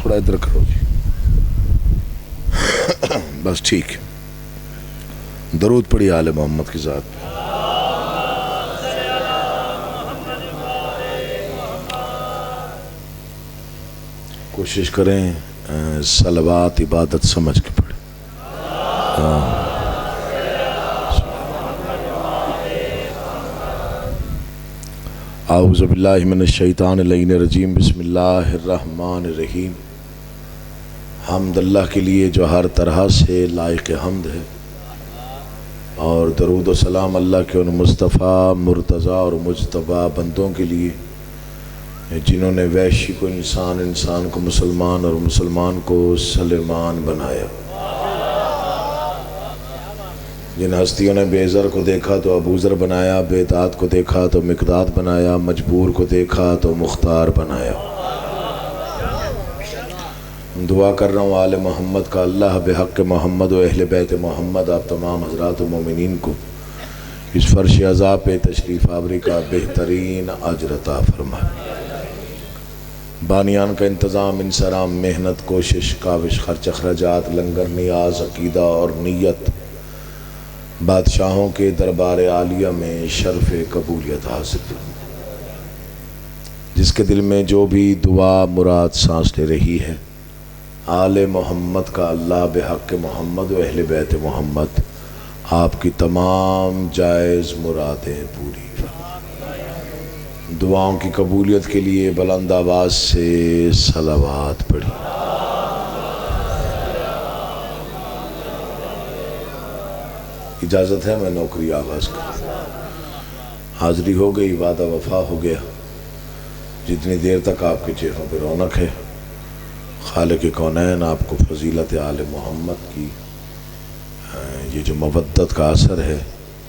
تھوڑا ادھر کرو جی، بس ٹھیک ہے۔ درود پڑھی آل محمد کی ذات پہ۔ کوشش کریں صلوات عبادت سمجھ کے پڑھیں۔ اعوذ باللہ من الشیطان اللعین الرجیم، بسم اللہ الرحمن الرحیم۔ حمد اللہ کے لیے جو ہر طرح سے لائق حمد ہے، اور درود و سلام اللہ کے ان مصطفیٰ مرتضیٰ اور مجتبیٰ بندوں کے لیے جنہوں نے وحشی کو انسان، انسان کو مسلمان اور مسلمان کو سلیمان بنایا۔ جن ہستیوں نے بے زر کو دیکھا تو ابو ذر بنایا، بے داد کو دیکھا تو مقداد بنایا، مجبور کو دیکھا تو مختار بنایا۔ دعا کر رہا ہوں آل محمد کا اللہ بحق محمد و اہل بیت محمد آپ تمام حضرات و مومنین کو اس فرش عذاب پہ تشریف آوری کا بہترین اجر عطا فرمائے۔ بانیان کا انتظام، انصرام، محنت، کوشش، کاوش، خرچ اخراجات، لنگر، نیاز، عقیدہ اور نیت بادشاہوں کے دربار عالیہ میں شرف قبولیت حاصل فرمائے۔ جس کے دل میں جو بھی دعا مراد سانس لے رہی ہے، آل محمد کا اللہ بحق محمد و اہل بیت محمد آپ کی تمام جائز مرادیں پوری فرمائے۔ دعاؤں کی قبولیت کے لیے بلند آواز سے صلوات پڑھی۔ اجازت ہے میں نوکری آغاز کروں؟ حاضری ہو گئی، وعدہ وفا ہو گیا۔ جتنی دیر تک آپ کے چہروں پہ رونق ہے، خالق کونین آپ کو فضیلت آل محمد کی یہ جو مودت کا اثر ہے،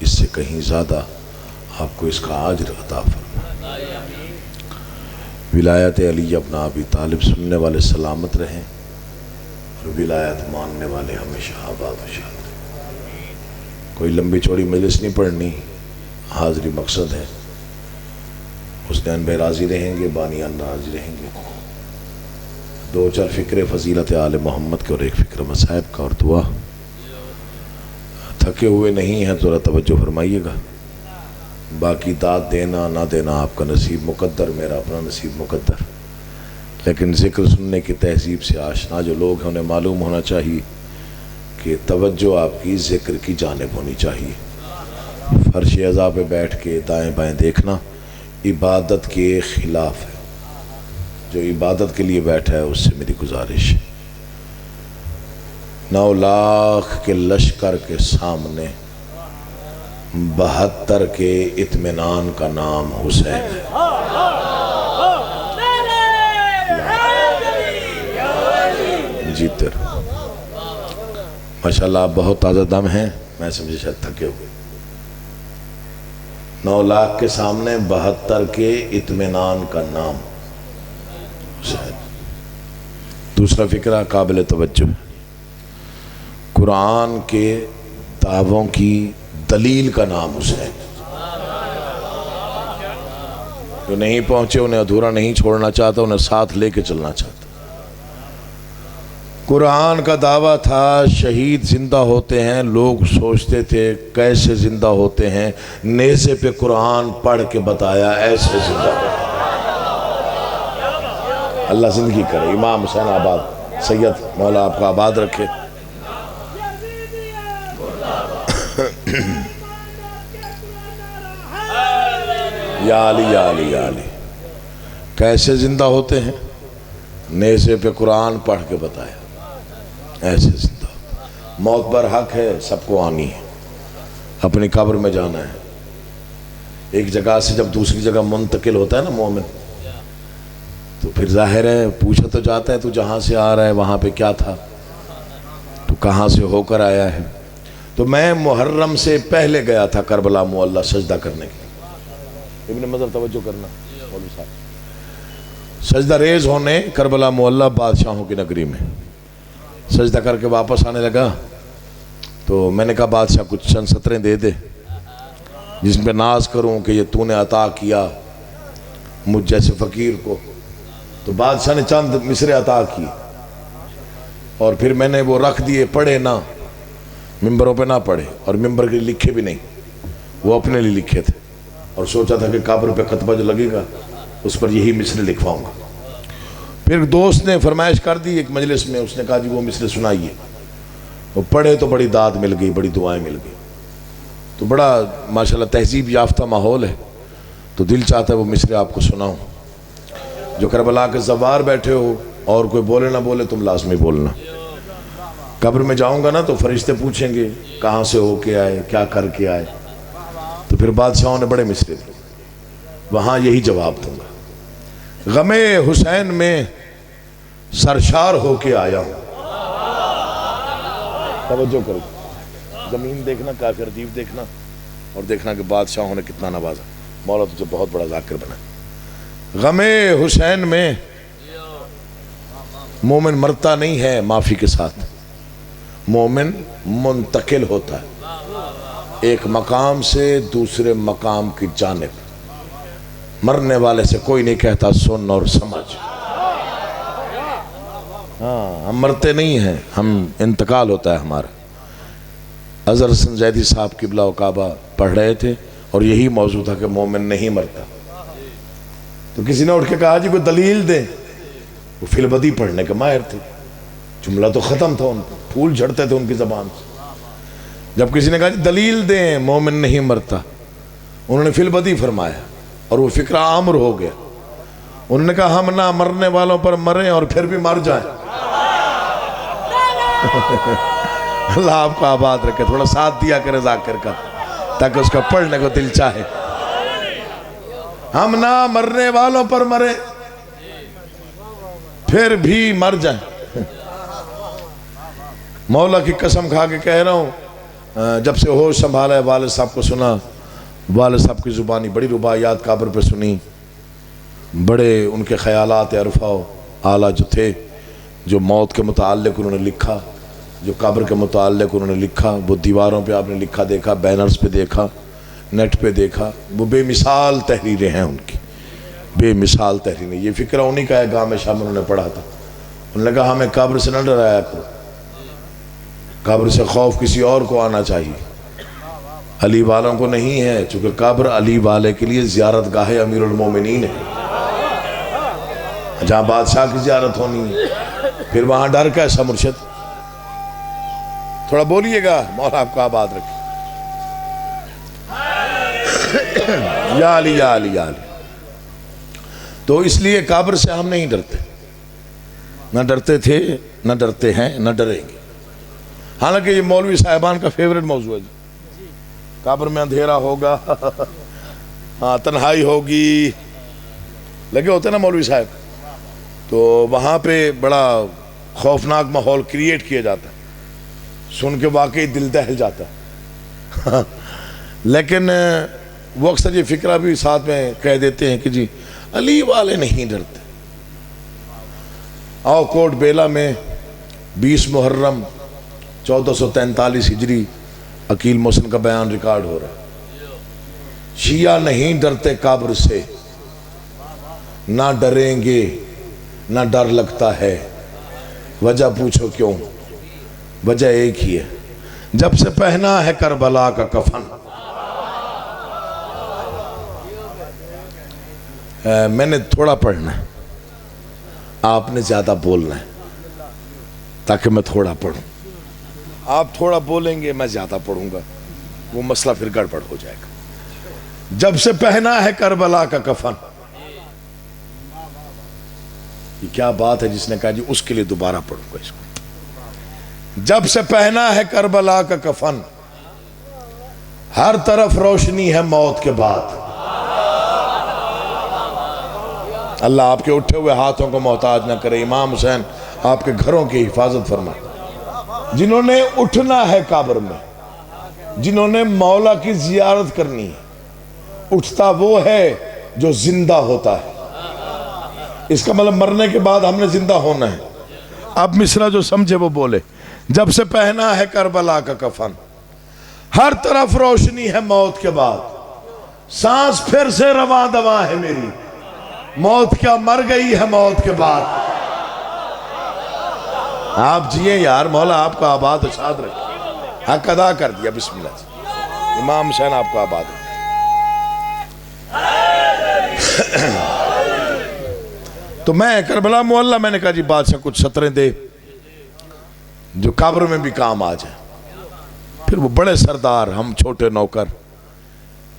اس سے کہیں زیادہ آپ کو اس کا اجر عطا فرمائے۔ ولایت علی ابن ابی طالب سننے والے سلامت رہیں، اور ولایت ماننے والے ہمیشہ آباد و شاد۔ کوئی لمبی چوڑی مجلس نہیں پڑھنی، حاضری مقصد ہے۔ حسنین بھائی راضی رہیں گے، بانیان راضی رہیں گے۔ دو چار فکر فضیلت آل محمد کے اور ایک فکر مصائب کا اور دعا۔ تھکے ہوئے نہیں ہیں ذرا توجہ فرمائیے گا۔ باقی داد دینا نہ دینا آپ کا نصیب مقدر، میرا اپنا نصیب مقدر، لیکن ذکر سننے کی تہذیب سے آشنا جو لوگ ہیں انہیں معلوم ہونا چاہیے کہ توجہ آپ کی ذکر کی جانب ہونی چاہیے۔ فرش عزا پہ بیٹھ کے دائیں بائیں دیکھنا عبادت کے خلاف ہے۔ جو عبادت کے لیے بیٹھا ہے اس سے میری گزارش ہے، 9 لاکھ کے لشکر کے سامنے 72 کے اطمینان کا نام حسین ہے۔ جیتے رہو۔ ماشاءاللہ آپ بہت تازہ دم ہیں، میں سمجھے شاید تھکے ہوئے۔ 9 لاکھ کے سامنے 72 کے اطمینان کا نام حسین۔ دوسرا فکرہ قابل توجہ، قرآن کے دعووں کی دلیل کا نام حسین۔ جو نہیں پہنچے انہیں ادھورا نہیں چھوڑنا چاہتا، انہیں ساتھ لے کے چلنا چاہتا۔ قرآن کا دعویٰ تھا شہید زندہ ہوتے ہیں، لوگ سوچتے تھے کیسے زندہ ہوتے ہیں، نیزے پہ قرآن پڑھ کے بتایا ایسے زندہ ہوتے ہیں۔ اللہ زندگی کرے، امام حسین آباد، سید مولا آپ کا آباد رکھے۔ یا علی یا علی یا علی، کیسے زندہ ہوتے ہیں، نیزے پہ قرآن پڑھ کے بتایا ایسے زندہ۔ موت برحق ہے، سب کو آنی ہے، اپنی قبر میں جانا ہے۔ ایک جگہ سے جب دوسری جگہ منتقل ہوتا ہے نا مومن، تو پھر ظاہر ہے پوچھا تو جاتا ہے تو جہاں سے آ رہا ہے وہاں پہ کیا تھا، تو کہاں سے ہو کر آیا ہے۔ تو میں محرم سے پہلے گیا تھا کربلا معلیٰ سجدہ کرنے کے لیے۔ ابن مظہر توجہ کرنا، مولوی صاحب، سجدہ ریز ہونے کربلا معلیٰ بادشاہوں کی نگری میں سجدہ کر کے واپس آنے لگا، تو میں نے کہا بادشاہ کچھ چند سطریں دے دے جس پہ ناز کروں کہ یہ تو نے عطا کیا مجھ جیسے فقیر کو۔ تو بادشاہ نے چند مصرے عطا کی، اور پھر میں نے وہ رکھ دیے، پڑھے نہ، ممبروں پہ نہ پڑھے، اور ممبر کے لیے لکھے بھی نہیں، وہ اپنے لیے لکھے تھے، اور سوچا تھا کہ قبر پہ خطبہ جو لگے گا اس پر یہی مصرے لکھواؤں گا۔ پھر دوست نے فرمائش کر دی ایک مجلس میں، اس نے کہا جی وہ مصرے سنائیے، وہ پڑھے تو بڑی داد مل گئی، بڑی دعائیں مل گئی، تو بڑا ماشاءاللہ تہذیب یافتہ ماحول ہے، تو دل چاہتا ہے وہ مصرے آپ کو سناؤں۔ جو کربلا کے زوار بیٹھے ہو اور کوئی بولے نہ بولے، تم لازمی بولنا۔ قبر میں جاؤں گا نا تو فرشتے پوچھیں گے کہاں سے ہو کے آئے، کیا کر کے آئے، تو پھر بادشاہوں نے بڑے مصرے دیے، وہاں یہی جواب دوں گا، غم حسین میں سرشار ہو کے آیا ہوں۔ توجہ کرو، زمین دیکھنا، کافی ردیف دیکھنا، اور دیکھنا کہ بادشاہوں نے کتنا نوازا، مولا تجھے بہت بڑا ذاکر بنا۔ غم حسین میں مومن مرتا نہیں ہے معافی کے ساتھ، مومن منتقل ہوتا ہے ایک مقام سے دوسرے مقام کی جانب۔ مرنے والے سے کوئی نہیں کہتا سن اور سمجھ، ہاں ہم مرتے نہیں ہیں، ہم انتقال ہوتا ہے ہمارا۔ اظہر حسن زیدی صاحب قبلہ و کعبہ پڑھ رہے تھے اور یہی موضوع تھا کہ مومن نہیں مرتا، تو کسی نے اٹھ کے کہا جی کوئی دلیل دیں، وہ فی البدی پڑھنے کے ماہر تھے، جملہ تو ختم تھا، ان پھول جھڑتے تھے ان کی زبان سے۔ جب کسی نے کہا جی دلیل دیں مومن نہیں مرتا، انہوں نے فی البدی فرمایا اور وہ فکرہ عامر ہو گیا۔ انہوں نے کہا ہم نہ مرنے والوں پر مریں اور پھر بھی مر جائیں۔ اللہ آپ کو آباد رکھے، تھوڑا ساتھ دیا کرے ذاکر کا تاکہ اس کا پڑھنے کو دل چاہے۔ ہم نہ مرنے والوں پر مریں پھر بھی مر جائیں۔ مولا کی قسم کھا کے کہہ رہا ہوں، جب سے ہوش سنبھالا ہے والد صاحب کو سنا، والد صاحب کی زبانی بڑی رباعیات قبر پہ سنی، بڑے ان کے خیالات عرفہ و اعلیٰ جو تھے، جو موت کے متعلق انہوں نے لکھا، جو قبر کے متعلق انہوں نے لکھا، وہ دیواروں پہ آپ نے لکھا دیکھا، بینرز پہ دیکھا، نیٹ پہ دیکھا، وہ بے مثال تحریریں ہیں ان کی، بے مثال تحریریں۔ یہ فکرہ انہی کا ہے، گام شام انہوں نے پڑھا تھا۔ انہوں نے کہا ہمیں قبر سے نہ ڈرایا کرو، قبر سے خوف کسی اور کو آنا چاہیے، علی والوں کو نہیں ہے، چونکہ قبر علی والے کے لیے زیارت گاہ امیر المومنین ہے، جہاں بادشاہ کی زیارت ہونی ہے، پھر وہاں ڈر کیسا مرشد؟ تھوڑا بولیے گا، مولا آپ کو آباد رکھے۔ یا علی یا علی یا علی۔ تو اس لیے قبر سے ہم نہیں ڈرتے، نہ ڈرتے تھے، نہ ڈرتے ہیں، نہ ڈریں گے۔ حالانکہ یہ مولوی صاحبان کا فیورٹ موضوع ہے جی، قبر میں اندھیرا ہوگا، ہاں تنہائی ہوگی، لگے ہوتے نا مولوی صاحب، تو وہاں پہ بڑا خوفناک ماحول کریٹ کیا جاتا ہے، سن کے واقعی دل دہل جاتا ہے۔ لیکن وہ اکثر یہ فکرہ بھی ساتھ میں کہہ دیتے ہیں کہ جی علی والے نہیں ڈرتے۔ آؤ کوٹ بیلا میں 20 محرم 1443 ہجری عقیل محسن کا بیان ریکارڈ ہو رہا ہے۔ شیعہ نہیں ڈرتے قبر سے، نہ ڈریں گے، نہ ڈر لگتا ہے۔ وجہ پوچھو کیوں؟ وجہ ایک ہی ہے، جب سے پہنا ہے کربلا کا کفن۔ میں نے تھوڑا پڑھنا ہے، آپ نے زیادہ بولنا ہے تاکہ میں تھوڑا پڑھوں۔ آپ تھوڑا بولیں گے، میں زیادہ پڑھوں گا، وہ مسئلہ پھر گڑبڑ ہو جائے گا۔ جب سے پہنا ہے کربلا کا کفن، یہ کیا بات ہے، جس نے کہا جی اس کے لیے دوبارہ پڑھوں گا اس کو۔ جب سے پہنا ہے کربلا کا کفن، ہر طرف روشنی ہے موت کے بعد۔ اللہ آپ کے اٹھے ہوئے ہاتھوں کو محتاج نہ کرے، امام حسین آپ کے گھروں کی حفاظت فرمائے۔ جنہوں نے اٹھنا ہے قبر میں، جنہوں نے مولا کی زیارت کرنی ہے، اٹھتا وہ ہے جو زندہ ہوتا ہے۔ اس کا مطلب مرنے کے بعد ہم نے زندہ ہونا ہے۔ اب مصرع جو سمجھے وہ بولے، جب سے پہنا ہے کربلا کا کفن، ہر طرف روشنی ہے موت کے بعد، سانس پھر سے رواں دواں ہے میری، موت کیا مر گئی ہے موت کے بعد۔ آپ جیے یار، مولا آپ کو آباد و شاد رکھے. حق ادا کر دیا. بسم اللہ جی. امام حسین آپ کو آباد رکھے. تو میں کربلا معلّہ میں نے کہا جی بادشاہ کچھ سطریں دے جو قبر میں بھی کام آ جائے. پھر وہ بڑے سردار، ہم چھوٹے نوکر.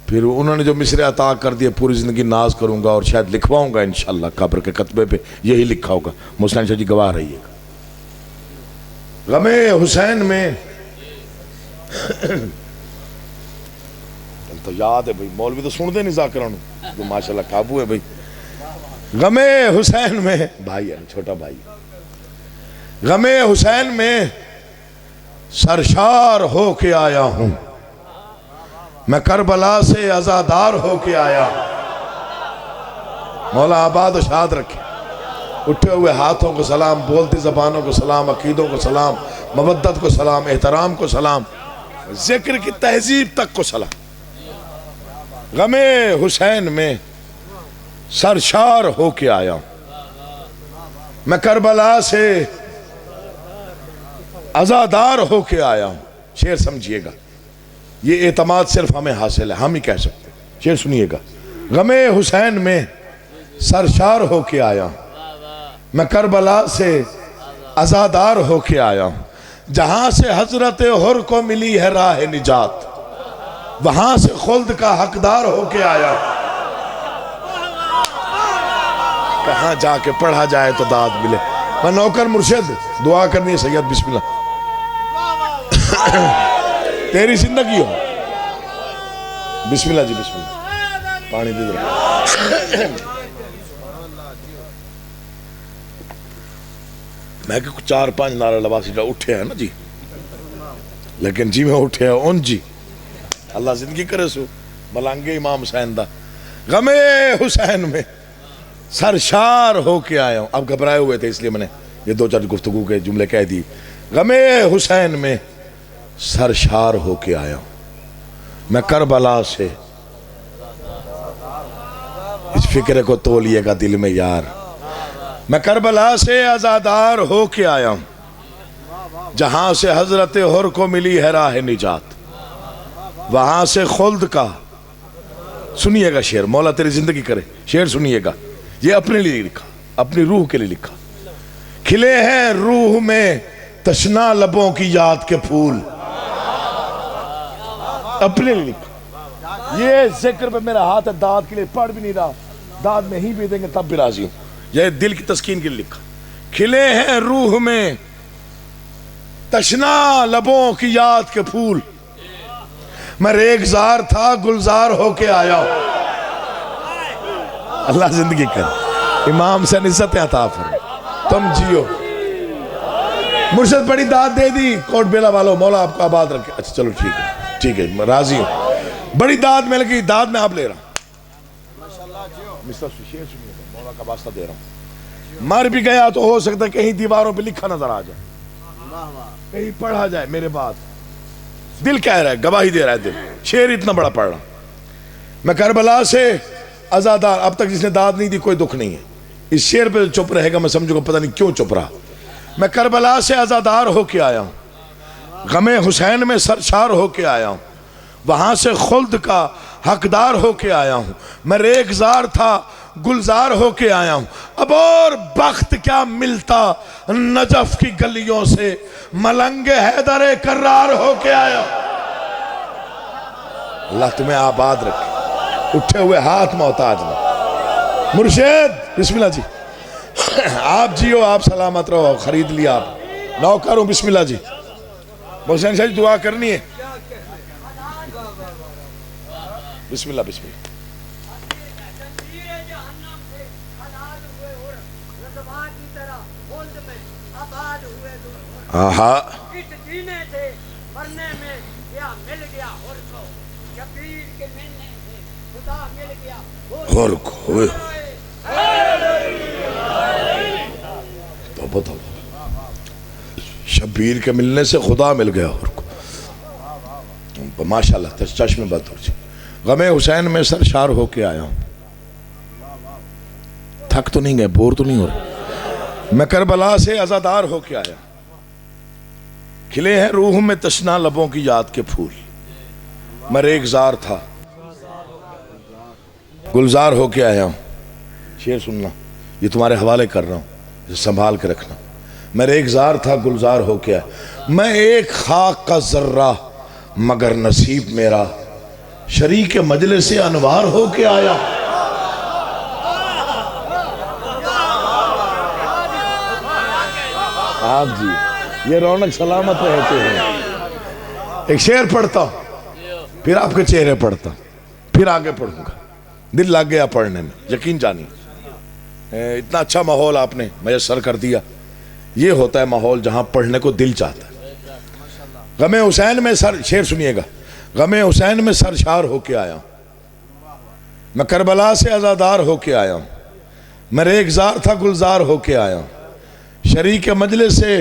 پھر انہوں نے جو مصرے عطا کر دیے، پوری زندگی ناز کروں گا اور شاید لکھواؤں گا انشاءاللہ. قبر کے خطبے پہ یہی لکھا ہوگا. مسلم شاہ جی گواہ رہیے گا. غم حسین میں تو یاد ہے بھائی، مولوی تو سن دے نہیں ذاکرانو تو ماشاءاللہ قابو ہے بھائی. غم حسین میں بھائی ہے، چھوٹا بھائی. غم حسین میں سرشار ہو کے آیا ہوں، میں کربلا سے عزادار ہو کے آیا. مولا آباد و شاد رکھے. اٹھے ہوئے ہاتھوں کو سلام، بولتی زبانوں کو سلام، عقیدوں کو سلام، مودت کو سلام، احترام کو سلام، ذکر کی تہذیب تک کو سلام. غم حسین میں سرشار ہو کے آیا ہوں، میں کربلا سے عزادار ہو کے آیا ہوں. شعر سمجھیے گا، یہ اعتماد صرف ہمیں حاصل ہے، ہم ہی کہہ سکتے ہیں. شعر سنیے گا. غم حسین میں سرشار ہو کے آیا ہوں، میں کربلا سے عزادار ہو کے آیا ہوں. جہاں سے حضرت حر کو ملی ہے راہ نجات، وہاں سے خلد کا حقدار ہو کے آیا ہوں. کہاں جا کے پڑھا جائے تو داد ملے. میں نوکر مرشد، دعا کرنی ہے سید. بسم اللہ. تیری زندگی ہو. بسم اللہ جی. بسم اللہ. پانی دے دو. میں کہ کچھ 4-5 نعرہ لباسی جا اٹھے ہیں نا جی، لیکن جی میں اٹھے ہیں ان جی. اللہ زندگی کرے سو ملانگے امام حسین دا. غم حسین میں سرشار ہو کے آیا ہوں. اب گھبرائے ہوئے تھے اس لیے میں نے یہ 2-4 گفتگو کے جملے کہہ دی. غم حسین میں سرشار ہو کے آیا ہوں، میں کربلا سے. اس فکر کو تولیے گا دل میں یار. میں کربلا سے عزادار ہو کے آیا ہوں، جہاں سے حضرت حر کو ملی ہے راہ نجات، وہاں سے خلد کا. سنیے گا شعر، مولا تیری زندگی کرے. شعر سنیے گا، یہ اپنے لیے لکھا، اپنی روح کے لیے لکھا. کھلے ہیں روح میں تشنا لبوں کی یاد کے پھول. اپنے لیے لکھا. یہ ذکر پہ میرا ہاتھ ہے، داد کے لیے پڑھ بھی نہیں رہا، داد میں ہی بھی دیں گے تب بھی راضی ہوں. یہ دل کی تسکین کے لیے لکھا. کھلے ہیں روح میں تشنا لبوں کی یاد کے پھول، میں ریگزار تھا گلزار ہو کے آیا ہوں. اللہ زندگی کر. امام سے عزت عطا فرمائے. تم جیو. مرشد بڑی داد دے دی کوٹ بیلا والوں، مولا آپ کو آباد رکھے. اچھا چلو ٹھیک ہے، ٹھیک ہے، میں راضی ہوں. بڑی داد مل گئی، داد میں آپ لے رہا ہوں. مولا کا واسطہ دے رہا ہوں. مر بھی گیا تو ہو سکتا ہے کہیں دیواروں پہ لکھا نظر آ جائے، کہیں پڑھا جائے میرے بعد. دل کہہ رہا ہے، گواہی دے رہا ہے دل. شعر اتنا بڑا پڑھ رہا. میں کربلا سے عزادار. اب تک جس نے داد نہیں دی کوئی دکھ نہیں ہے. اس شعر پہ چپ رہے گا میں سمجھوں گا پتہ نہیں کیوں چپ رہا. میں کربلا سے عزادار ہو کے آیا ہوں، غم حسین میں سرشار ہو کے آیا ہوں، وہاں سے خلد کا حقدار ہو کے آیا ہوں. میں ریگزار تھا گلزار ہو کے آیا ہوں. اب اور بخت کیا ملتا نجف کی گلیوں سے، ملنگ حیدر کرار ہو کے آیا ہوں. اللہ تمہیں آباد رکھے. اٹھے ہوئے ہاتھ محتاج نہ. مرشد بسم اللہ جی. آپ جیو، آپ سلامت رہو. خرید لیا آپ، نوکر ہوں. بسم اللہ جی. محسن شاہ جی دعا کرنی ہے. بسم اللہ. بسم اللہ. آہا اور کوئی تو بتاؤ، شبیر کے ملنے سے خدا مل گیا. اور کو ماشاءاللہ چشم بد ہو جائے. غم حسین میں سرشار ہو کے آیا ہوں. تھک تو نہیں گئے، بور تو نہیں ہو رہے. میں کربلا سے عزادار ہو کے آیا. کھلے ہیں روح میں تشنا لبوں کی یاد کے پھول، میں ریگزار تھا گلزار ہو کے آیا ہوں. شعر سننا، یہ تمہارے حوالے کر رہا ہوں، اسے سنبھال کے رکھنا. میں ریگزار تھا گلزار ہو کے آیا، میں ایک خاک کا ذرہ مگر نصیب میرا شریک مجلس انوار ہو کے آیا. آپ جی یہ رونق سلامت رہتے ہیں. ایک شعر پڑھتا ہوں، پھر آپ کے چہرے پڑھتا ہوں، پھر آگے پڑھوں گا. دل لگ گیا پڑھنے میں، یقین جانی. اتنا اچھا ماحول آپ نے میسر کر دیا. یہ ہوتا ہے ماحول جہاں پڑھنے کو دل چاہتا ہے. غم حسین میں شعر سنیے گا. غم حسین میں سرشار ہو کے آیا ہوں، میں کربلا سے عزادار ہو کے آیا ہوں، میں ریگزار تھا گلزار ہو کے آیا ہوں، شریک مجلس سے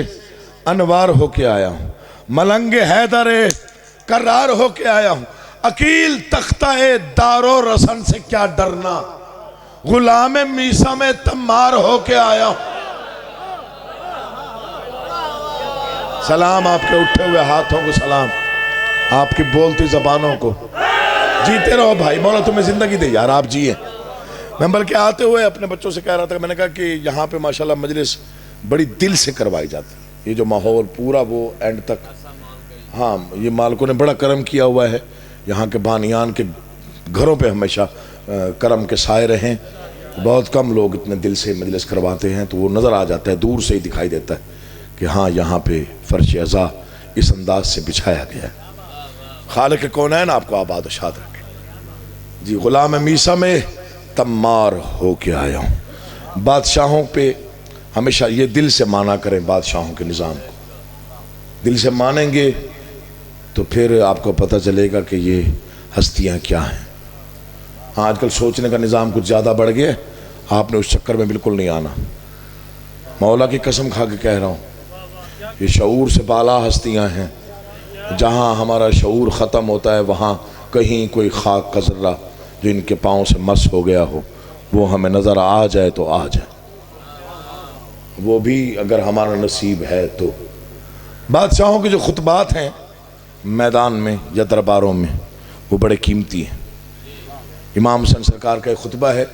انوار ہو کے آیا ہوں، ملنگ حیدر کرار ہو کے آیا ہوں. عقیل تختہ دار و رسن سے کیا ڈرنا، غلام میسا میں تمار ہو کے آیا ہوں. سلام آپ کے اٹھے ہوئے ہاتھوں کو، سلام آپ کی بولتی زبانوں کو. جیتے رہو بھائی، مولا تمہیں زندگی دے یار، آپ جیئے. میں بلکہ آتے ہوئے اپنے بچوں سے کہہ رہا تھا، میں نے کہا کہ یہاں پہ ماشاءاللہ مجلس بڑی دل سے کروائی جاتی ہے. یہ جو ماحول پورا وہ اینڈ تک، ہاں یہ مالکوں نے بڑا کرم کیا ہوا ہے. یہاں کے بانیان کے گھروں پہ ہمیشہ کرم کے سائے رہیں. بہت کم لوگ اتنے دل سے مجلس کرواتے ہیں، تو وہ نظر آ جاتا ہے، دور سے ہی دکھائی دیتا ہے کہ ہاں یہاں پہ فرش عزا اس انداز سے بچھایا گیا ہے. خالق کونین آپ کو آباد و شاد رکھے. جی غلام میسا میں تمار ہو کے آیا ہوں. بادشاہوں پہ ہمیشہ یہ دل سے مانا کریں، بادشاہوں کے نظام کو دل سے مانیں گے تو پھر آپ کو پتہ چلے گا کہ یہ ہستیاں کیا ہیں. آج کل سوچنے کا نظام کچھ زیادہ بڑھ گیا، آپ نے اس چکر میں بالکل نہیں آنا. مولا کی قسم کھا کے کہہ رہا ہوں، یہ شعور سے بالا ہستیاں ہیں. جہاں ہمارا شعور ختم ہوتا ہے وہاں کہیں کوئی خاک کا ذرہ جو ان کے پاؤں سے مس ہو گیا ہو وہ ہمیں نظر آ جائے تو آ جائے، وہ بھی اگر ہمارا نصیب ہے تو. بادشاہوں کے جو خطبات ہیں میدان میں یا درباروں میں وہ بڑے قیمتی ہیں. امام حسن سرکار کا ایک خطبہ ہے،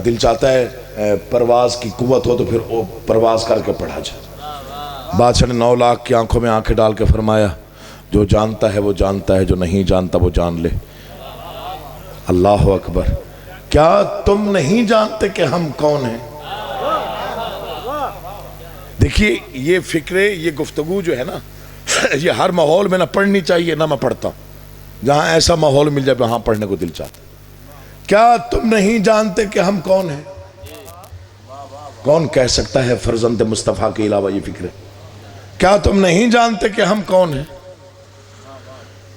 دل چاہتا ہے پرواز کی قوت ہو تو پھر وہ پرواز کر کے پڑھا جائے. بادشاہ نے 9 لاکھ کی آنکھوں میں آنکھیں ڈال کے فرمایا، جو جانتا ہے وہ جانتا ہے، جو نہیں جانتا وہ جان لے. اللہ اکبر. کیا تم نہیں جانتے کہ ہم کون ہیں؟ دیکھیے یہ فکرے، یہ گفتگو جو ہے نا، یہ ہر ماحول میں نہ پڑھنی چاہیے نہ میں پڑھتا ہوں. جہاں ایسا ماحول مل جائے وہاں پڑھنے کو دل چاہتا. کیا تم نہیں جانتے کہ ہم کون ہیں؟ کون کہہ سکتا ہے فرزند مصطفیٰ کے علاوہ یہ فکرے؟ کیا تم نہیں جانتے کہ ہم کون ہیں؟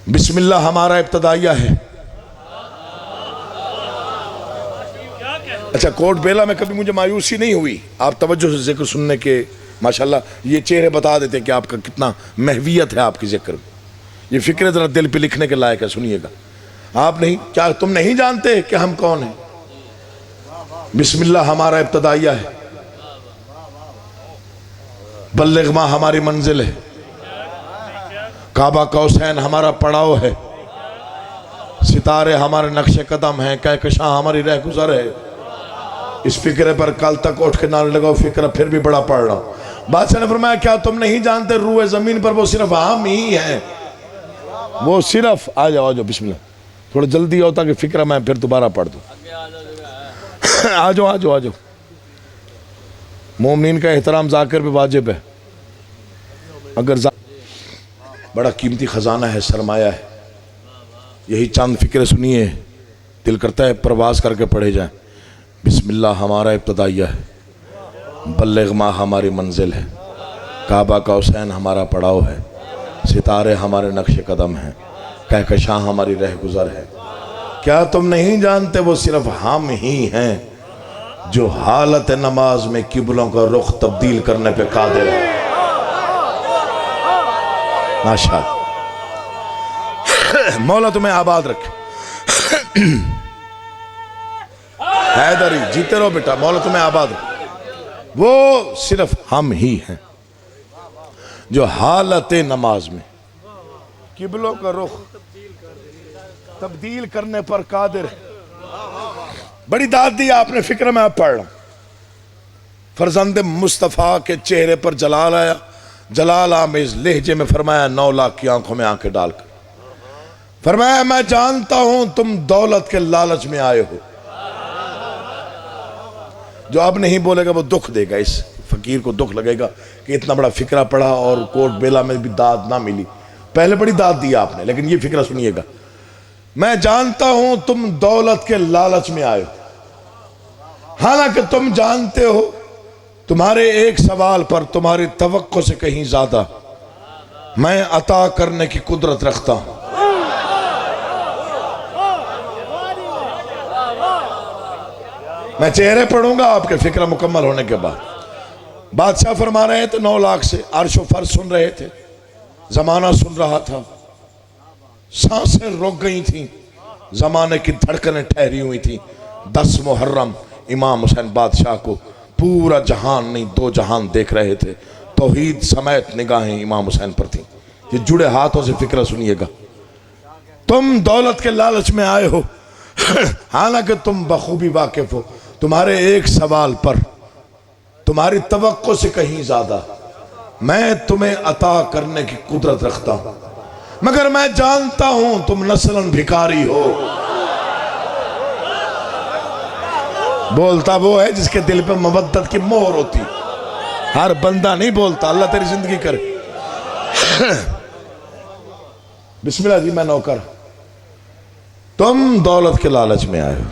بسم اللہ ہمارا ابتدائیہ ہے. اچھا کوٹ بیلا میں کبھی مجھے مایوسی نہیں ہوئی. آپ توجہ سے ذکر سننے کے ماشاءاللہ یہ چہرے بتا دیتے کہ آپ کا کتنا محویت ہے آپ کی ذکر میں. یہ فکرے ذرا دل پہ لکھنے کے لائق ہے، سنیے گا. آپ نہیں، کیا تم نہیں جانتے کہ ہم کون ہیں؟ بسم اللہ ہمارا ابتدائیہ ہے، بلغ ما ہماری منزل ہے، کعبہ قوسین ہمارا پڑاؤ ہے، ستارے ہمارے نقش قدم ہیں، کہکشاں ہماری رہ گزر ہے. اس فکرے پر کل تک اٹھ کے نہ لگاؤ، فکرہ پھر بھی بڑا پڑھ رہا ہوں. بادشاہ نے فرمایا کیا تم نہیں جانتے روح زمین پر وہ صرف ہم ہی ہیں. وہ صرف آ جاؤ بسم اللہ، تھوڑا جلدی ہوتا کہ فکرہ میں پھر دوبارہ پڑھ دوں. آ جاؤ. مومنین کا احترام ذاکر پہ واجب ہے. اگر بڑا قیمتی خزانہ ہے، سرمایہ ہے. یہی چند فکرے سنیے، دل کرتا ہے پرواز کر کے پڑھے جائیں. بسم اللہ ہمارا ابتدائیہ ہے، بلغ ما ہماری منزل ہے، کعبہ قوسین ہمارا پڑاؤ ہے، ستارے ہمارے نقش قدم ہیں، کہکشاں ہماری رہ گزر ہے. کیا تم نہیں جانتے وہ صرف ہم ہی ہیں جو حالت نماز میں قبلوں کا رخ تبدیل کرنے پہ قادر ہے. ماشاءاللہ. مولا تمہیں آباد رکھے. حیدری جیتے رہو بیٹا، مولا تمہیں آباد رکھے. وہ صرف ہم ہی ہیں جو حالت نماز میں قبلوں کا رخ تبدیل کرنے پر قادر ہے. بڑی داد دی آپ نے, فکر میں آپ پڑھ رہا ہوں. فرزند مصطفیٰ کے چہرے پر جلال آیا, جلال آمیز لہجے میں فرمایا 9 لاکھ کی آنکھوں میں آنکھیں ڈال کر فرمایا میں جانتا ہوں تم دولت کے لالچ میں آئے ہو. جو اب نہیں بولے گا وہ دکھ دے گا, اس فقیر کو دکھ لگے گا کہ اتنا بڑا فکرہ پڑھا اور کوٹ بیلا میں بھی داد نہ ملی. پہلے بڑی داد دی آپ نے, لیکن یہ فکرہ سنیے گا. میں جانتا ہوں تم دولت کے لالچ میں آئے ہو, حالانکہ تم جانتے ہو تمہارے ایک سوال پر تمہاری توقع سے کہیں زیادہ میں عطا کرنے کی قدرت رکھتا ہوں. میں چہرے پڑھوں گا آپ کے فکرہ مکمل ہونے کے بعد. بادشاہ فرما رہے تھے 9 لاکھ سے, عرش و فرش سن رہے تھے, زمانہ سن رہا تھا, سانسیں رک گئی تھیں, زمانے کی دھڑکنیں ٹھہری ہوئی تھیں. 10 محرم امام حسین بادشاہ کو پورا جہان نہیں 2 جہان دیکھ رہے تھے. توحید سمیت نگاہیں امام حسین پر تھیں. یہ جڑے ہاتھوں سے فکرہ سنیے گا. تم دولت کے لالچ میں آئے ہو, حالانکہ تم بخوبی واقف ہو تمہارے ایک سوال پر تمہاری توقع سے کہیں زیادہ میں تمہیں عطا کرنے کی قدرت رکھتا ہوں, مگر میں جانتا ہوں تم نسلاً بھکاری ہو. بولتا وہ ہے جس کے دل پہ مودت کی مہر ہوتی, ہر بندہ نہیں بولتا. اللہ تیری زندگی کرے. بسم اللہ جی, میں نوکر. تم دولت کے لالچ میں آئے ہو,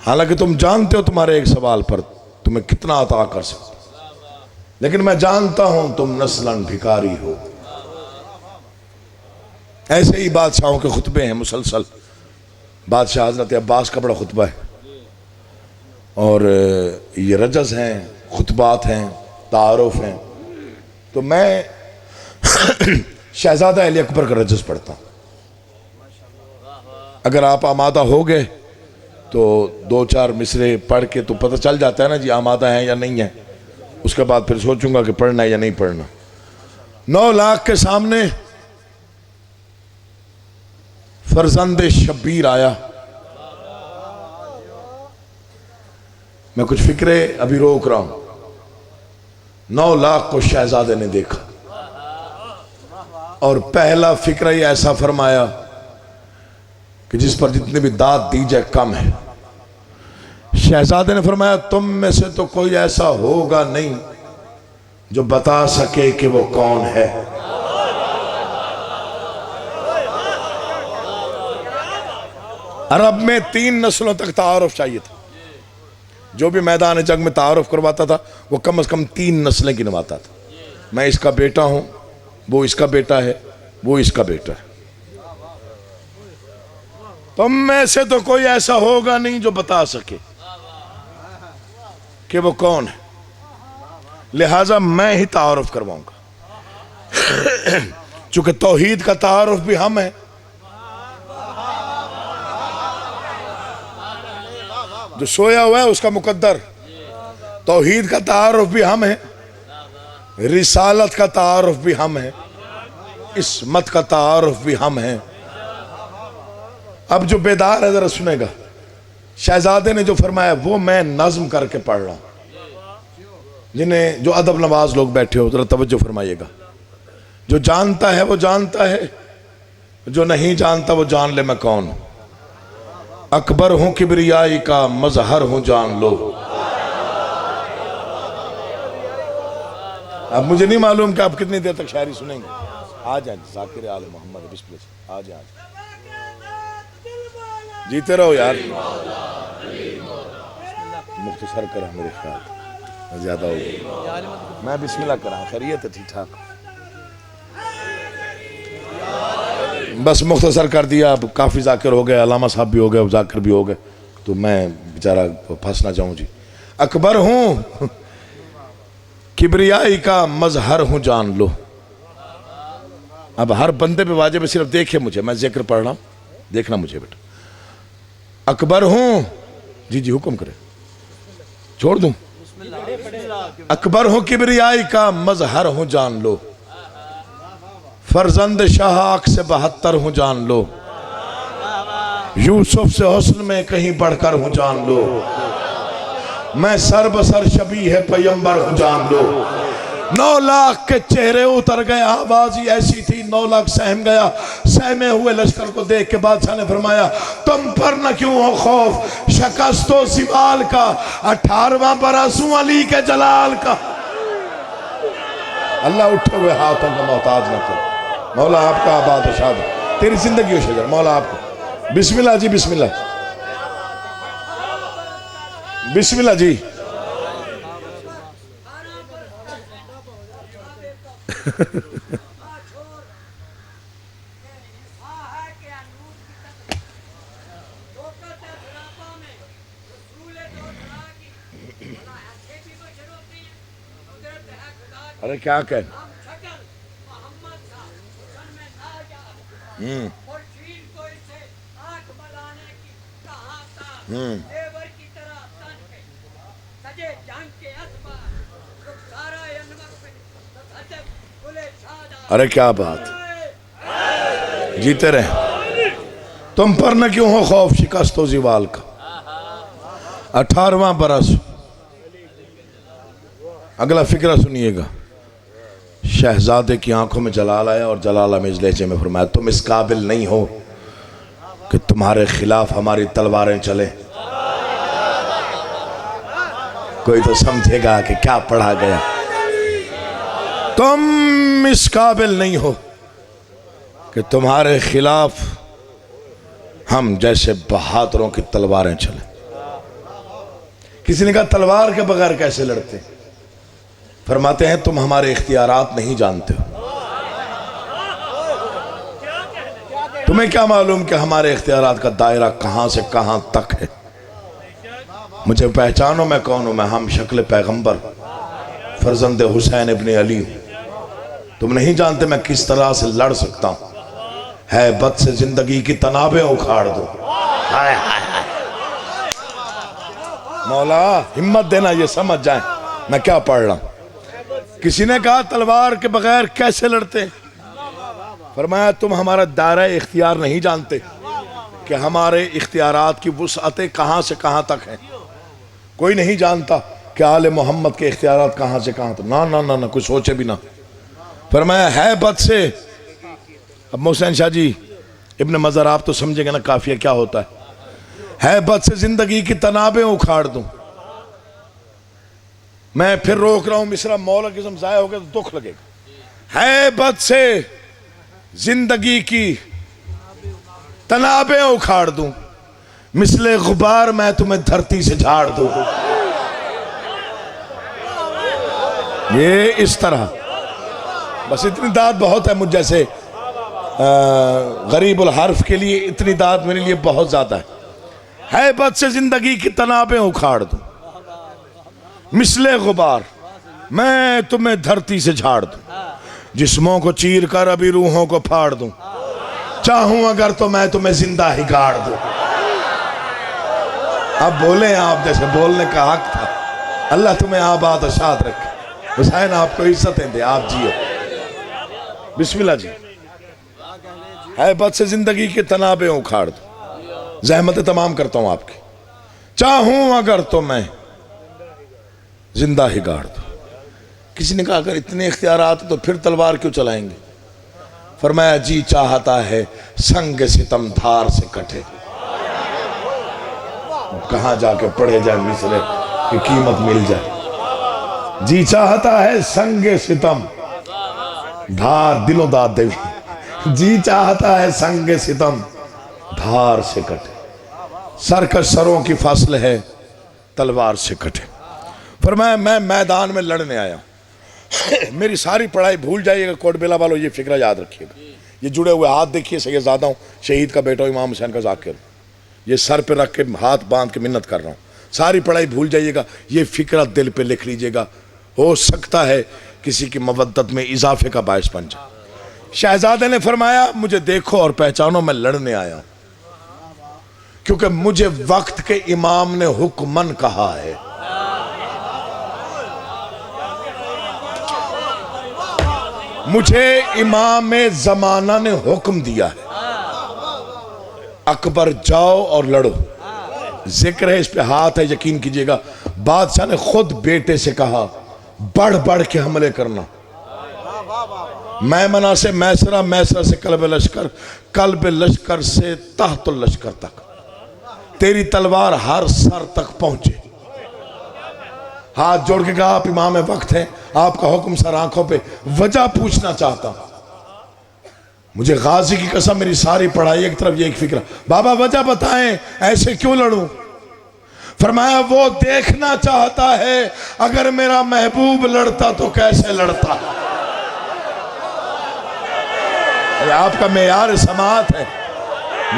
حالانکہ تم جانتے ہو تمہارے ایک سوال پر تمہیں کتنا عطا کر سکتا, لیکن میں جانتا ہوں تم نسلاً بھکاری ہو. ایسے ہی بادشاہوں کے خطبے ہیں مسلسل. بادشاہ حضرت عباس کا بڑا خطبہ ہے, اور یہ رجز ہیں, خطبات ہیں, تعارف ہیں. تو میں شہزادہ علی اکبر کا رجز پڑھتا ہوں. اگر آپ آمادہ ہو گئے تو 2-4 مصرے پڑھ کے تو پتہ چل جاتا ہے نا جی آمادہ ہیں یا نہیں ہیں. اس کے بعد پھر سوچوں گا کہ پڑھنا ہے یا نہیں پڑھنا. 9 لاکھ کے سامنے فرزند شبیر آیا. میں کچھ فکرے ابھی روک رہا ہوں. 9 لاکھ کو شہزادے نے دیکھا اور پہلا فکرہ یہ ایسا فرمایا کہ جس پر جتنی بھی داد دی جائے کم ہے. شہزادے نے فرمایا تم میں سے تو کوئی ایسا ہوگا نہیں جو بتا سکے کہ وہ کون ہے. عرب میں 3 نسلوں تک تعارف چاہیے تھا. جو بھی میدان جنگ میں تعارف کرواتا تھا وہ کم از کم 3 نسلیں گنواتا تھا. میں اس کا بیٹا ہوں, وہ اس کا بیٹا ہے, وہ اس کا بیٹا ہے. تم میں سے تو کوئی ایسا ہوگا نہیں جو بتا سکے کہ وہ کون ہے, لہٰذا میں ہی تعارف کرواؤں گا. چونکہ توحید کا تعارف بھی ہم ہیں, جو سویا ہوا ہے اس کا مقدر. توحید کا تعارف بھی ہم ہیں, رسالت کا تعارف بھی ہم ہیں, عصمت کا تعارف بھی ہم ہیں. اب جو بیدار ہے ذرا سنے گا. شہزادے نے جو فرمایا وہ میں نظم کر کے پڑھ رہا ہوں. جنہیں جو ادب نواز لوگ بیٹھے ہو ذرا توجہ فرمائیے گا. جو جانتا ہے وہ جانتا ہے, جو نہیں جانتا وہ جان لے میں کون ہوں. اکبر ہوں کبریائی کا مظہر ہوں جان لو. اب مجھے نہیں معلوم کہ آپ کتنی دیر تک شاعری سنیں گے. آ جائیں ذاکر آل محمد بسم اللہ, آ جائیں. جیتے رہو یار, مختصر کرا میرے خیال زیادہ ہو گئی. میں بسم اللہ کرا, خیریت ہے ٹھیک ٹھاک, بس مختصر کر دیا. اب کافی ذاکر ہو گئے, علامہ صاحب بھی ہو گئے, ذاکر بھی ہو گئے, تو میں بیچارہ پھنس نہ جاؤں. جی اکبر ہوں کبریائی کا مظہر ہوں جان لو. اب ہر بندے پہ واجب ہے صرف دیکھے مجھے, میں ذکر پڑھ رہا ہوں, دیکھنا مجھے بیٹا. اکبر ہوں, جی جی حکم کرے, چھوڑ دوں. اکبر ہوں کبریائی کا مظہر ہوں جان لو، فرزند شاہ آنکھ سے 72 ہوں جان لو، یوسف سے حسن میں کہیں بڑھ کر ہوں جان لو، میں سر بسر شبیہ پیمبر ہوں جان لو۔ 9 لاکھ کے چہرے اتر گئے، آواز ہی ایسی تھی 9 لاکھ سہم گیا۔ سہمے ہوئے لشکر کو دیکھ کے بادشاہ نے فرمایا تم پر نہ کیوں ہو خوف شکست و زوال کا، 18واں برس ہوں علی کے جلال کا۔ اللہ اٹھے ہوئے ہاتھوں کا محتاج نہ کر، مولا آپ کا آباد و شاد تیری زندگی و شجر، مولا آپ کو بسم اللہ جی، بسم اللہ، بسم اللہ جی۔ ارے کیا کہنا، ارے کیا بات، جیتے رہے۔ تم پر نہ کیوں ہو خوف شکست و زوال کا، 18واں برس۔ اگلا فکرہ سنیے گا، شہزادے کی آنکھوں میں جلال آیا اور جلال امیز لہجے میں فرمایا تم اس قابل نہیں ہو کہ تمہارے خلاف ہماری تلواریں چلیں۔ کوئی تو سمجھے گا کہ کیا پڑھا گیا۔ تم اس قابل نہیں ہو کہ تمہارے خلاف ہم جیسے بہادروں کی تلواریں چلیں۔ کسی نے کہا تلوار کے بغیر کیسے لڑتے؟ فرماتے ہیں تم ہمارے اختیارات نہیں جانتے ہو، تمہیں کیا معلوم کہ ہمارے اختیارات کا دائرہ کہاں سے کہاں تک ہے۔ مجھے پہچانو میں کون ہوں، میں ہم شکل پیغمبر فرزند حسین ابن علی ہوں۔ تم نہیں جانتے میں کس طرح سے لڑ سکتا ہوں، ہے بد سے زندگی کی تنابیں اکھاڑ دو۔ مولا ہمت دینا یہ سمجھ جائیں میں کیا پڑھ رہا ہوں۔ کسی نے کہا تلوار کے بغیر کیسے لڑتے؟ فرمایا تم ہمارا دائرہ اختیار نہیں جانتے کہ ہمارے اختیارات کی وسعتیں کہاں سے کہاں تک ہیں۔ کوئی نہیں جانتا کہ آل محمد کے اختیارات کہاں سے کہاں تک، نہ کوئی سوچے بھی نہ۔ فرمایا ہے بد سے، اب محسن شاہ جی ابن مظہر آپ تو سمجھے گا نا قافیہ کیا ہوتا ہے بد سے زندگی کی تنابیں اکھاڑ دوں۔ میں پھر روک رہا ہوں، مصرع مولا قسم ضائع ہو گیا تو دکھ لگے گا۔ ہے بد سے زندگی کی تنابیں اکھاڑ دوں، مثل غبار میں تمہیں دھرتی سے جھاڑ دوں۔ یہ اس طرح بس اتنی داد بہت ہے مجھ جیسے غریب الحرف کے لیے، اتنی داد میرے لیے بہت زیادہ ہے بد سے زندگی کی تنابیں اکھاڑ دوں، مثل غبار میں تمہیں دھرتی سے جھاڑ دوں، جسموں کو چیر کر ابھی روحوں کو پھاڑ دوں، چاہوں اگر تو میں تمہیں زندہ ہی گاڑ دوں۔ اب بولیں آپ جیسے بولنے کا حق تھا۔ اللہ تمہیں آباد و شاد رکھے، حسین آپ کو عزتیں دے، آپ جیو۔ بسم اللہ جی۔ ہے بد سے زندگی کے تنابیں اکھاڑ دوں، زحمت تمام کرتا ہوں آپ کی، چاہوں اگر تو میں زندہ ہی گاڑ دوں۔ کسی نے کہا اگر اتنے اختیارات تو پھر تلوار کیوں چلائیں گے؟ فرمایا جی چاہتا ہے سنگ ستم دھار سے کٹے۔ کہاں جا کے پڑھے جائے مصرے کی قیمت مل جائے۔ جی چاہتا ہے سنگ ستم دھار، دلوں داد دے، جی چاہتا ہے سنگ ستم دھار سے کٹے، سرکش سروں کی فصل ہے تلوار سے کٹے۔ فرمایا میں میدان میں لڑنے آیا ہوں، میری ساری پڑھائی بھول جائیے گا، کوٹ بیلا والوں یہ فکرہ یاد رکھیے گا۔ یہ جڑے ہوئے ہاتھ دیکھیے، سید زادہ ہوں، شہید کا بیٹا امام حسین کا ذاکر ہوں، یہ سر پہ رکھ کے ہاتھ باندھ کے منت کر رہا ہوں۔ ساری پڑھائی بھول جائیے گا، یہ فکرہ دل پہ لکھ لیجئے گا، ہو سکتا ہے کسی کی مودت میں اضافے کا باعث بن جائے۔ شہزادے نے فرمایا مجھے دیکھو اور پہچانو میں لڑنے آیا ہوں، کیونکہ مجھے وقت کے امام نے حکمن کہا ہے۔ مجھے امام زمانہ نے حکم دیا ہے اکبر جاؤ اور لڑو. ذکر ہے اس پہ ہاتھ ہے, یقین کیجئے گا بادشاہ نے خود بیٹے سے کہا بڑھ بڑھ کے حملے کرنا. میمنہ سے میسرہ, میسرہ سے قلب لشکر, قلب لشکر سے تحت لشکر تک, تیری تلوار ہر سر تک پہنچے. ہاتھ جوڑ کے کہا آپ امام وقت ہیں, آپ کا حکم سر آنکھوں پہ. وجہ پوچھنا چاہتا ہوں, مجھے غازی کی قسم میری ساری پڑھائی ایک طرف یہ ایک فکرہ, بابا وجہ بتائیں ایسے کیوں لڑوں؟ فرمایا وہ دیکھنا چاہتا ہے اگر میرا محبوب لڑتا تو کیسے لڑتا. یہ آپ کا معیار سماعت ہے,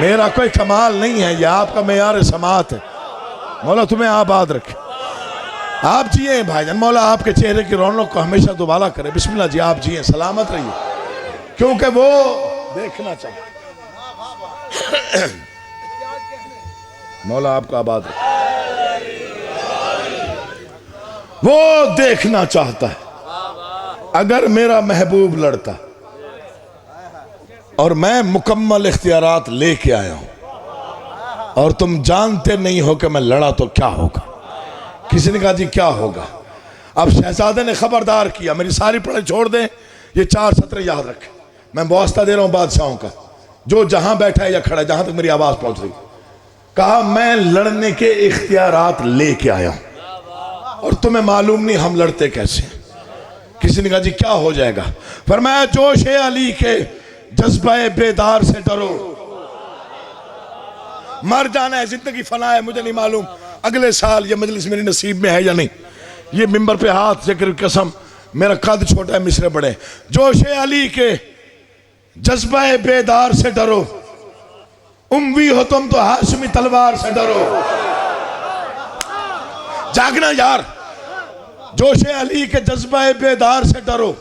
میرا کوئی کمال نہیں ہے, یہ آپ کا معیار سماعت ہے. مولا تمہیں آباد رکھے, آپ جیئیں بھائی جان, مولا آپ کے چہرے کی رونق کو ہمیشہ دوبالا کرے. بسم اللہ جی, آپ جیئیں, سلامت رہیے, کیونکہ وہ دیکھنا چاہتا. مولا آپ کو آباد رکھے. وہ دیکھنا چاہتا ہے اگر میرا محبوب لڑتا, اور میں مکمل اختیارات لے کے آیا ہوں, اور تم جانتے نہیں ہو کہ میں لڑا تو کیا ہوگا. کسی نے کہا جی کیا ہوگا؟ اب شہزادے نے خبردار کیا, میری ساری پڑھائی چھوڑ دیں, یہ 4 سطریں یاد رکھیں, میں واسطہ دے رہا ہوں بادشاہوں کا, جو جہاں بیٹھا ہے یا کھڑا ہے, جہاں تک میری آواز پہنچ رہی. کہا میں لڑنے کے اختیارات لے کے آیا ہوں, اور تمہیں معلوم نہیں ہم لڑتے کیسے. کسی نے کہا جی کیا ہو جائے گا؟ فرمایا جوش علی کے جذبہ بیدار سے ڈرو, مر جانا ہے, زندگی فنا ہے, مجھے نہیں معلوم اگلے سال یہ مجلس میری نصیب میں ہے یا نہیں. یہ ممبر پہ ہاتھ ذکر قسم, میرا قد چھوٹا ہے, مصرے بڑے. جوش علی کے جذبہ بیدار سے ڈرو, اموی ہو تم تو ہاشمی تلوار سے ڈرو. جاگنا یار, جوش علی کے جذبہ بیدار سے ڈرو,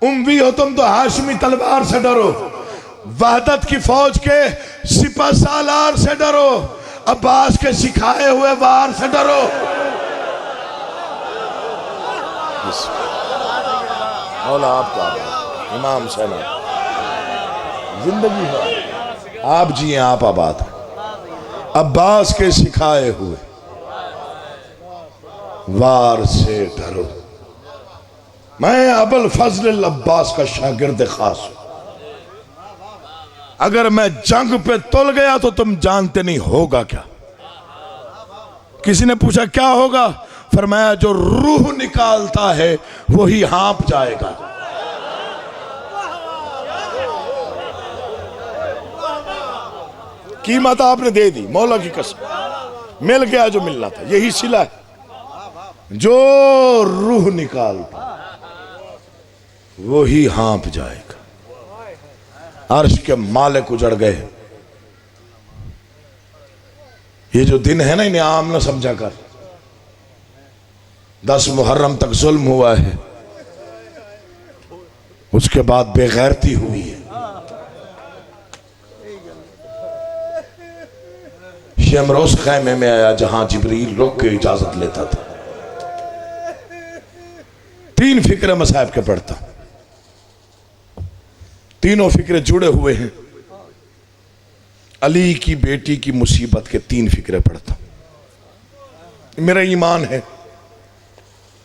اموی ہو تم تو ہاشمی تلوار سے ڈرو. وحدت کی فوج کے سپہ سالار سے ڈرو, عباس کے سکھائے ہوئے وار سے ڈرو. مولا آپ کا امام سینا زندگی ہے, آپ جیئیں, آپ آباد ہیں. عباس کے سکھائے ہوئے وار سے ڈرو. میں ابوالفضل العباس کا شاگرد خاص ہوں, اگر میں جنگ پہ تل گیا تو تم جانتے نہیں ہوگا کیا. کسی نے پوچھا کیا ہوگا؟ فرمایا جو روح نکالتا ہے وہی ہانپ جائے گا. قیمت آپ نے دے دی, مولا کی قسم, مل گیا جو ملنا تھا. یہی صلہ ہے, جو روح نکالتا وہی ہانپ جائے گا. عرش کے مالک اجڑ گئے. یہ جو دن ہے نا, انہیں عام نہ سمجھا کر. 10 محرم تک ظلم ہوا ہے, اس کے بعد بے غیرتی ہوئی ہے. شمروز خیمے میں آیا جہاں جبریل رک کے اجازت لیتا تھا. 3 فکرے مصائب کے پڑھتا, تینوں فکرے جڑے ہوئے ہیں. علی کی بیٹی کی مصیبت کے 3 فکرے پڑھتا. میرا ایمان ہے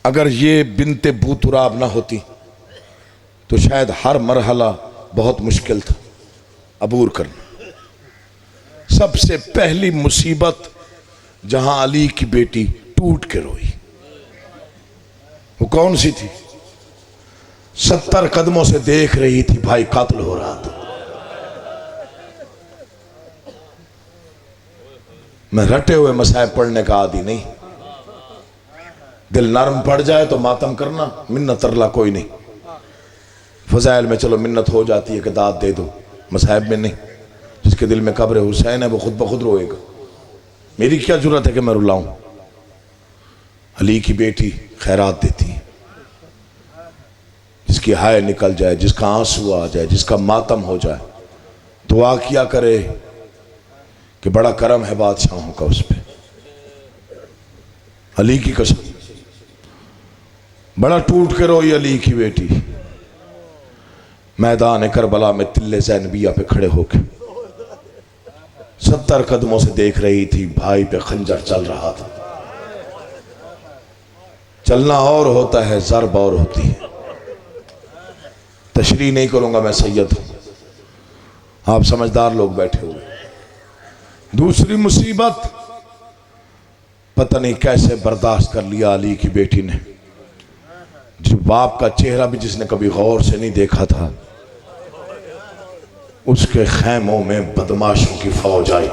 اگر یہ بنت بوتراب نہ ہوتی تو شاید ہر مرحلہ بہت مشکل تھا عبور کرنا. سب سے پہلی مصیبت جہاں علی کی بیٹی ٹوٹ کے روئی, وہ کون سی تھی؟ 70 قدموں سے دیکھ رہی تھی بھائی قتل ہو رہا تھا. میں رٹے ہوئے مصائب پڑھنے کا عادی نہیں, دل نرم پڑ جائے تو ماتم کرنا, منت ترلا کوئی نہیں. فضائل میں چلو منت ہو جاتی ہے کہ داد دے دو, مصائب میں نہیں. جس کے دل میں قبر حسین ہے وہ خود بخود روئے گا. میری کیا جرات ہے کہ میں رلاؤں؟ علی کی بیٹی خیرات دیتی ہے, جس کی ہائے نکل جائے, جس کا آنسو آ جائے, جس کا ماتم ہو جائے, دعا کیا کرے کہ بڑا کرم ہے بادشاہوں کا اس پہ. علی کی قسم بڑا ٹوٹ کے روئی علی کی بیٹی. میدان کربلا میں تلے زینبیہ پہ کھڑے ہو کے 70 قدموں سے دیکھ رہی تھی، بھائی پہ خنجر چل رہا تھا۔ چلنا اور ہوتا ہے، ضرب اور ہوتی ہے۔ تشریح نہیں کروں گا، میں سید ہوں، آپ سمجھدار لوگ بیٹھے ہوئے۔ دوسری مصیبت پتہ نہیں کیسے برداشت کر لیا علی کی بیٹی نے، جو باپ کا چہرہ بھی جس نے کبھی غور سے نہیں دیکھا تھا، اس کے خیموں میں بدماشوں کی فوج آئی۔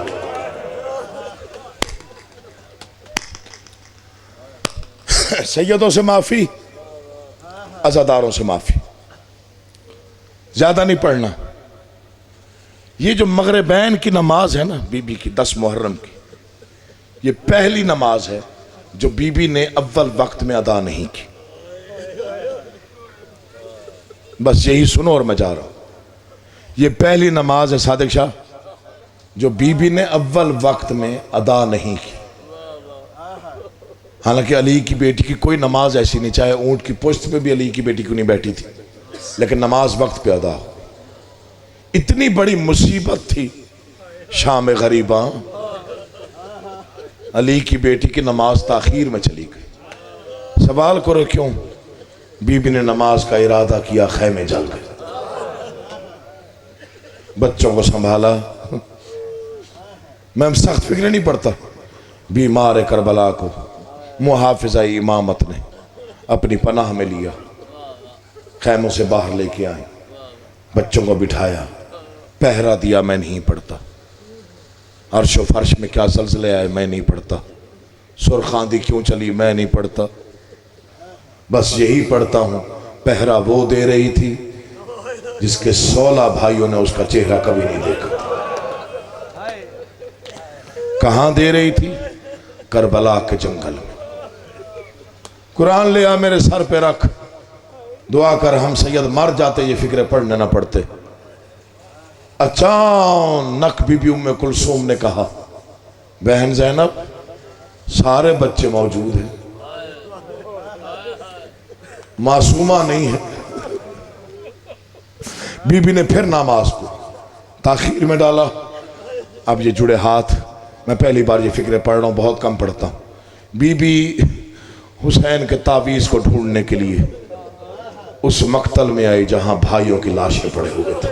سیدوں سے معافی، عزاداروں سے معافی، زیادہ نہیں پڑھنا۔ یہ جو مغربین کی نماز ہے نا بی بی کی 10 محرم کی، یہ پہلی نماز ہے جو بی بی نے اول وقت میں ادا نہیں کی۔ بس یہی سنو اور میں جا رہا ہوں۔ یہ پہلی نماز ہے صادق شاہ جو بی بی نے اول وقت میں ادا نہیں کی۔ حالانکہ علی کی بیٹی کی کوئی نماز ایسی نہیں، چاہے اونٹ کی پشت پہ بھی علی کی بیٹی کیوں نہیں بیٹھی تھی، لیکن نماز وقت پہ ادا ہو۔ اتنی بڑی مصیبت تھی شام غریباں، علی کی بیٹی کی نماز تاخیر میں چلی گئی۔ سوال کرو کیوں؟ بی بی نے نماز کا ارادہ کیا، خیمے جل گئے، بچوں کو سنبھالا۔ میں سخت فکر نہیں پڑتا، بیمار کربلا کو محافظہ امامت نے اپنی پناہ میں لیا، خیموں سے باہر لے کے آئے، بچوں کو بٹھایا، پہرا دیا، میں نہیں پڑھتا۔ عرش و فرش میں کیا زلزلے آئے، میں نہیں پڑھتا۔ سرخاندی کیوں چلی، میں نہیں پڑھتا۔ بس یہی پڑھتا ہوں، پہرا وہ دے رہی تھی جس کے 16 بھائیوں نے اس کا چہرہ کبھی نہیں دیکھا تھا۔ کہاں دے رہی تھی؟ کربلا کے جنگل میں۔ قرآن لے آ میرے سر پہ رکھ، دعا کر ہم سید مر جاتے یہ فکرے پڑھنے نہ پڑتے۔ اچانک بی بی ام کلثوم نے کہا، بہن زینب سارے بچے موجود ہیں، معصومہ نہیں ہے۔ بی بی نے پھر نماز کو تاخیر میں ڈالا۔ اب یہ جڑے ہاتھ، میں پہلی بار یہ فکرے پڑھ رہا ہوں، بہت کم پڑھتا ہوں۔ بی بی حسین کے تعویذ کو ڈھونڈنے کے لیے اس مقتل میں آئی جہاں بھائیوں کی لاشیں پڑے ہوئے تھے۔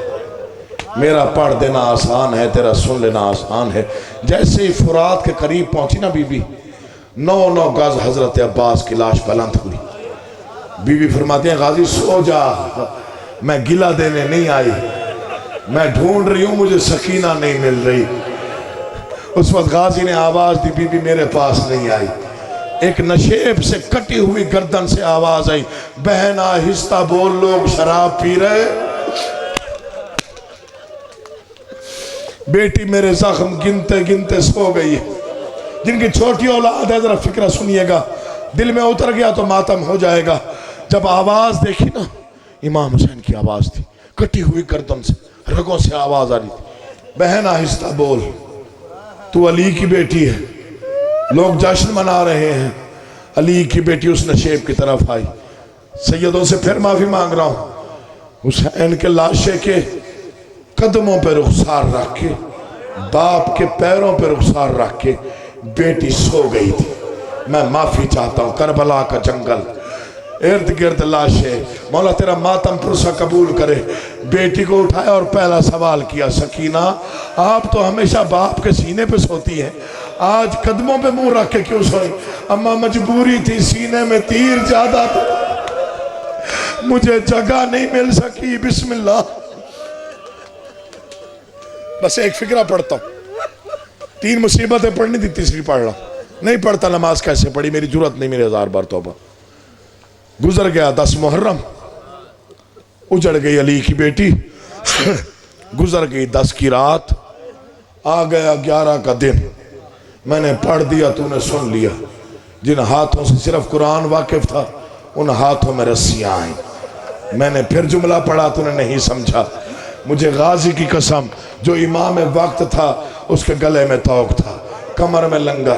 میرا پڑھ دینا آسان ہے، تیرا سن لینا آسان ہے۔ جیسے ہی فرات کے قریب پہنچی نا بی بی، 9 گز حضرت عباس کی لاش بلند ہوئی۔ بی بی فرماتی ہیں غازی سو جا، میں گلہ دینے نہیں آئی، میں ڈھونڈ رہی ہوں، مجھے سکینہ نہیں مل رہی۔ اس وقت غازی نے آواز دی، بی بی میرے پاس نہیں آئی۔ ایک نشیب سے کٹی ہوئی گردن سے آواز آئی، بہن آہستہ بول، لوگ شراب پی رہے۔ بیٹی میرے زخم گنتے گنتے سو گئی ہے۔ جن کی چھوٹی اولاد ہے ذرا فکرہ سنیے گا، دل میں اتر گیا تو ماتم ہو جائے گا۔ جب آواز دیکھی نا، امام حسین کی آواز تھی، کٹی ہوئی گردن سے، رگوں سے آواز آ رہی تھی، بہن آہستہ بول، تو علی کی بیٹی ہے، لوگ جشن منا رہے ہیں۔ علی کی بیٹی اس نشیب کی طرف آئی، سیدوں سے پھر معافی مانگ رہا ہوں، حسین کے لاشے کے قدموں پہ رخسار رکھ کے، باپ کے پیروں پہ رخسار رکھ کے بیٹی سو گئی تھی۔ میں معافی چاہتا ہوں، کربلا کا جنگل، ارد گرد لاشیں، مولا تیرا ماتم پرسہ قبول کرے۔ بیٹی کو اٹھایا اور پہلا سوال کیا، سکینہ آپ تو ہمیشہ باپ کے سینے پہ سوتی ہیں، آج قدموں پہ منہ رکھ کے کیوں سوئی؟ اماں مجبوری تھی، سینے میں تیر زیادہ تھا، مجھے جگہ نہیں مل سکی۔ بسم اللہ۔ بس ایک فکرہ پڑھتا ہوں، 3 مصیبتیں پڑھنی تھی، تیسری پڑھ رہا نہیں پڑھتا۔ نماز کیسے پڑھی، میری جرات نہیں، میرے 1000 بار توبہ۔ گزر گیا 10 محرم، اجڑ گئی علی کی بیٹی، گزر گئی 10 کی رات، آ گیا 11 کا دن۔ میں نے پڑھ دیا، تو نے سن لیا۔ جن ہاتھوں سے صرف قرآن واقف تھا، ان ہاتھوں میں رسیاں آئیں۔ میں نے پھر جملہ پڑھا، تو نے نہیں سمجھا۔ مجھے غازی کی قسم، جو امام وقت تھا اس کے گلے میں توق تھا، کمر میں لنگر،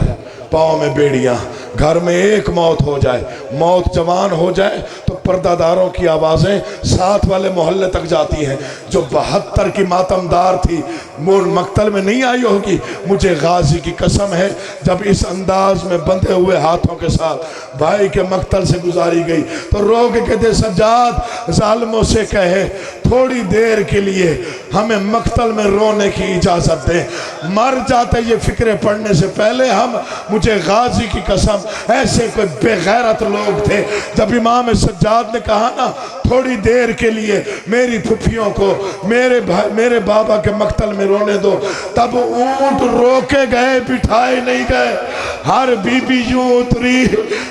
پاؤں میں بیڑیاں، گھر میں ایک موت ہو جائے، موت جوان ہو جائے تو پردہ کی آوازیں ساتھ والے محلے تک جاتی ہیں۔ جو 72 کی ماتمدار تھی مقتل میں نہیں آئی ہوگی، مجھے غازی کی قسم ہے جب اس انداز میں بندھے ہوئے ہاتھوں کے ساتھ بھائی کے مقتل سے گزاری گئی تو رو کے کہتے سجاد ظالموں سے کہے تھوڑی دیر کے لیے ہمیں مقتل میں رونے کی اجازت دیں، مر جاتے یہ فکرے پڑھنے سے پہلے ہم، مجھے غازی کی قسم ایسے کوئی بے غیرت لوگ تھے۔ جب امام سجاد نے کہا نا تھوڑی دیر کے لیے میری پھپھیوں کو میرے بابا کے مقتل میں رونے دو، تب اونٹ روکے گئے بٹھائے نہیں گئے، ہر بی بی یوں اتری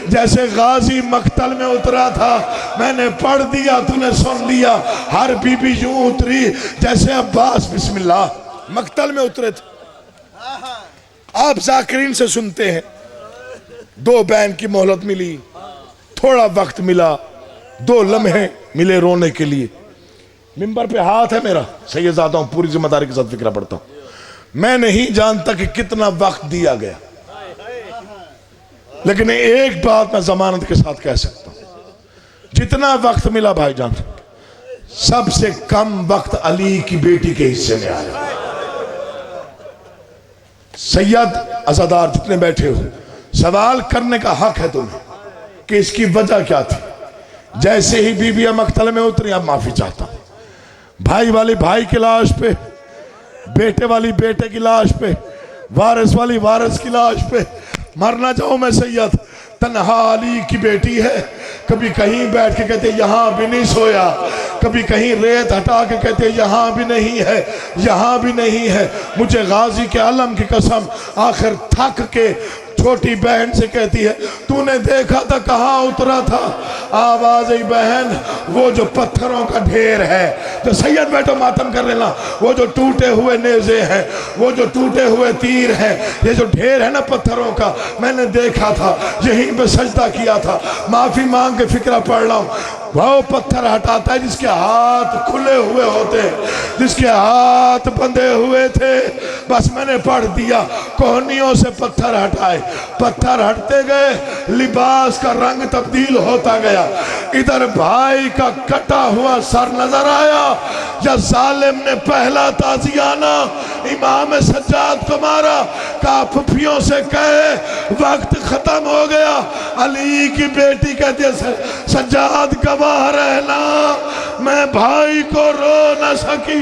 جیسے غازی مقتل میں اترا تھا، میں نے پڑھ دیا تو نے سن لیا، ہر بی بی یوں اتری جیسے عباس بسم اللہ مقتل میں اترے تھے۔ آپ ذاکرین سے سنتے ہیں 2 بین کی مہلت ملی، تھوڑا وقت ملا، 2 لمحے ملے رونے کے لیے۔ منبر پہ ہاتھ ہے میرا، سیدزادہ ہوں، پوری ذمہ داری کے ساتھ فکرہ پڑھتا ہوں، میں نہیں جانتا کہ کتنا وقت دیا گیا، لیکن ایک بات میں ضمانت کے ساتھ کہہ سکتا ہوں، جتنا وقت ملا بھائی جان سب سے کم وقت علی کی بیٹی کے حصے میں آیا۔ سید عزادار جتنے بیٹھے ہو، سوال کرنے کا حق ہے تمہیں کہ اس کی وجہ کیا تھی۔ جیسے ہی بی بی مقتل میں اتری اب معافی چاہتا ہوں، بھائی والی بھائی کی لاش پہ، بیٹے والی بیٹے کی لاش پہ، وارث والی وارث کی لاش پہ مرنا جاؤں میں سید، تنہا علی کی بیٹی ہے، کبھی کہیں بیٹھ کے کہتے یہاں بھی نہیں سویا، کبھی کہیں ریت ہٹا کے کہتے یہاں بھی نہیں ہے، یہاں بھی نہیں ہے، مجھے غازی کے علم کی قسم آخر تھک کے چھوٹی بہن سے کہتی ہے تو نے دیکھا تھا کہاں اترا تھا؟ آواز ای بہن وہ جو پتھروں کا ڈھیر ہے، جو سید بیٹو ماتم کر لینا، وہ جو ٹوٹے ہوئے نیزے ہیں، وہ جو ٹوٹے ہوئے تیر ہیں، یہ جو ڈھیر ہے نا پتھروں کا، میں نے دیکھا تھا، یہیں پہ سجدہ کیا تھا، معافی مانگ کے فکرہ پڑھ رہا ہوں۔ وہ پتھر ہٹاتا ہے جس کے ہاتھ کھلے ہوئے ہوتے ہیں، جس کے ہاتھ بندھے ہوئے تھے، بس میں نے پڑھ دیا، کوہنیوں سے پتھر ہٹائے، پتھر ہٹتے گئے، لباس کا رنگ تبدیل ہوتا گیا، ادھر بھائی کا کٹا ہوا سر نظر آیا، یا ظالم نے پہلا تازیانہ امام سجاد کو مارا، کہا پھپھیوں سے کہے وقت ختم ہو گیا، علی کی بیٹی کہتی ہے سجاد گواہ رہنا میں بھائی کو رو نہ سکی۔